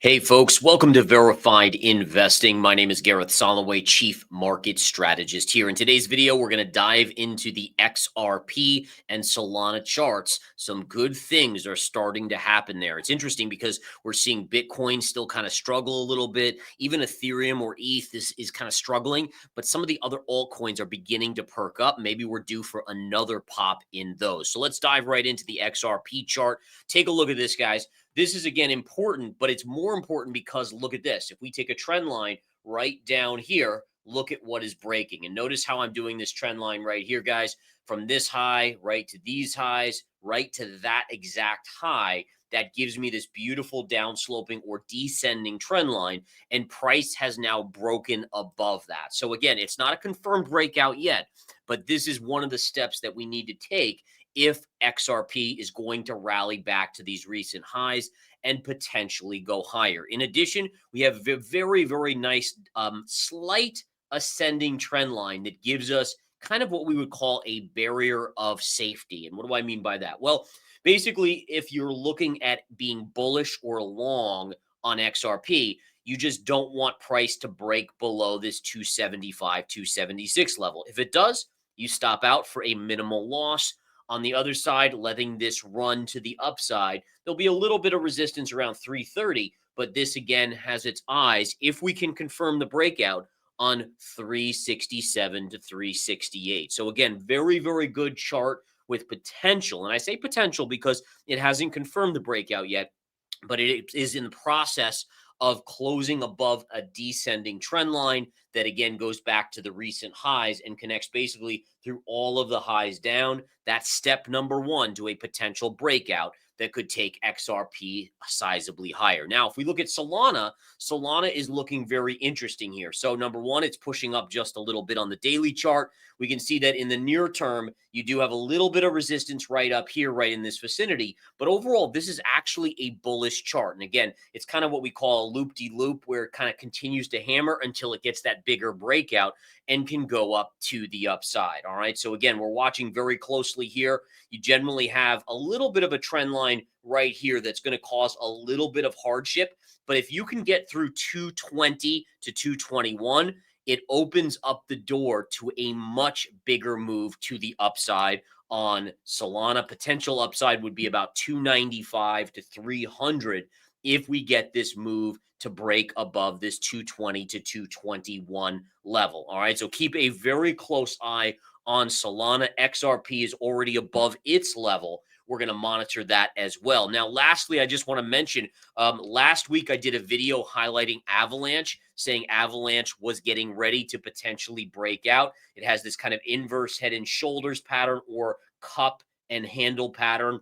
Hey folks, welcome to Verified Investing. My name is Gareth Soloway, Chief Market Strategist here. In today's video, we're going to dive into the XRP and Solana charts. Some good things are starting to happen there. It's interesting because we're seeing Bitcoin still kind of struggle a little bit. Even Ethereum or ETH is kind of struggling, but some of the other altcoins are beginning to perk up. Maybe we're due for another pop in those. So let's dive right into the XRP chart. Take a look at this, guys. This is, again, important, but it's more important because look at this. If we take a trend line right down here, look at what is breaking. And notice how I'm doing this trend line right here, guys, from this high right to these highs, right to that exact high. That gives me this beautiful downsloping or descending trend line, and price has now broken above that. So again, it's not a confirmed breakout yet, but this is one of the steps that we need to take if XRP is going to rally back to these recent highs and potentially go higher. In addition, we have a very, very nice slight ascending trend line that gives us kind of what we would call a barrier of safety. And what do I mean by that? Well, basically, if you're looking at being bullish or long on XRP, you just don't want price to break below this 275, 276 level. If it does, you stop out for a minimal loss. On the other side, letting this run to the upside, there'll be a little bit of resistance around 330, but this again has its eyes, if we can confirm the breakout, on 367 to 368. So again, very, very good chart with potential. And I say potential because it hasn't confirmed the breakout yet, but it is in the process of closing above a descending trend line that again goes back to the recent highs and connects basically through all of the highs down. That's step number one to a potential breakout that could take XRP sizably higher. Now, if we look at Solana, Solana is looking very interesting here. So number one, it's pushing up just a little bit on the daily chart. We can see that in the near term, you do have a little bit of resistance right up here, right in this vicinity. But overall, this is actually a bullish chart. And again, it's kind of what we call a loop-de-loop, where it kind of continues to hammer until it gets that bigger breakout and can go up to the upside. All right. So again, we're watching very closely here. You generally have a little bit of a trend line right here that's going to cause a little bit of hardship. But if you can get through 220 to 221, it opens up the door to a much bigger move to the upside on Solana. Potential upside would be about 295 to 300 if we get this move to break above this 220 to 221 level. All right, so keep a very close eye on Solana. XRP is already above its level. We're going to monitor that as well. Now, lastly, I just want to mention, last week I did a video highlighting Avalanche, saying Avalanche was getting ready to potentially break out. It has this kind of inverse head and shoulders pattern or cup and handle pattern.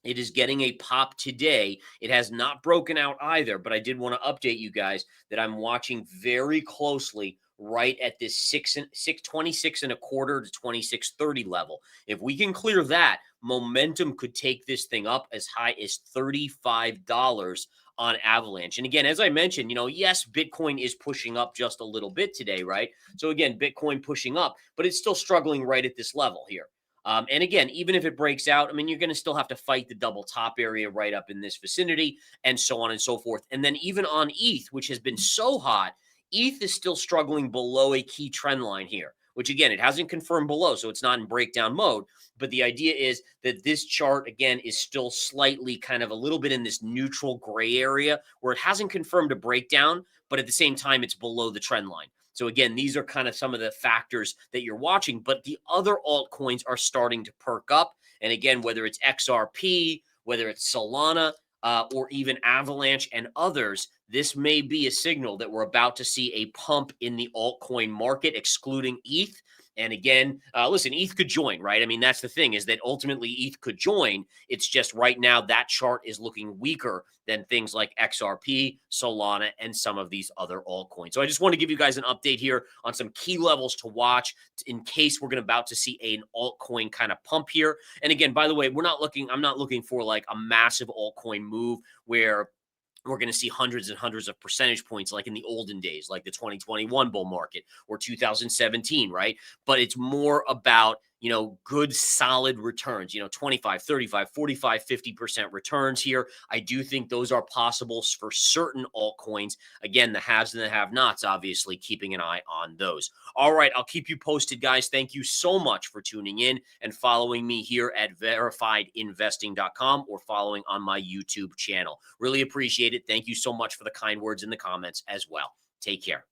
It is getting a pop today. It has not broken out either, but I did want to update you guys that I'm watching very closely right at this 626 and a quarter to 2630 level. If we can clear that, momentum could take this thing up as high as $35 on Avalanche. And again, as I mentioned, yes, Bitcoin is pushing up just a little bit today, right? So again, Bitcoin pushing up, but it's still struggling right at this level here. And again, even if it breaks out, I mean, you're going to still have to fight the double top area right up in this vicinity and so on and so forth. And then even on ETH, which has been so hot, ETH is still struggling below a key trend line here, which again, it hasn't confirmed below, so it's not in breakdown mode. But the idea is that this chart, again, is still slightly kind of a little bit in this neutral gray area where it hasn't confirmed a breakdown, but at the same time, it's below the trend line. So again, these are kind of some of the factors that you're watching, but the other altcoins are starting to perk up. And again, whether it's XRP, whether it's Solana, or even Avalanche and others, this may be a signal that we're about to see a pump in the altcoin market, excluding ETH. And again, listen, ETH could join, right? I mean, that's the thing, is that ultimately ETH could join. It's just right now that chart is looking weaker than things like XRP, Solana, and some of these other altcoins. So I just want to give you guys an update here on some key levels to watch in case we're about to see an altcoin kind of pump here. And again, by the way, I'm not looking for like a massive altcoin move where we're going to see hundreds and hundreds of percentage points like in the olden days, like the 2021 bull market or 2017, right? But it's more about good solid returns, 25, 35, 45, 50% returns here. I do think those are possible for certain altcoins. Again, the haves and the have-nots, obviously keeping an eye on those. All right, I'll keep you posted, guys. Thank you so much for tuning in and following me here at verifiedinvesting.com or following on my YouTube channel. Really appreciate it. Thank you so much for the kind words in the comments as well. Take care.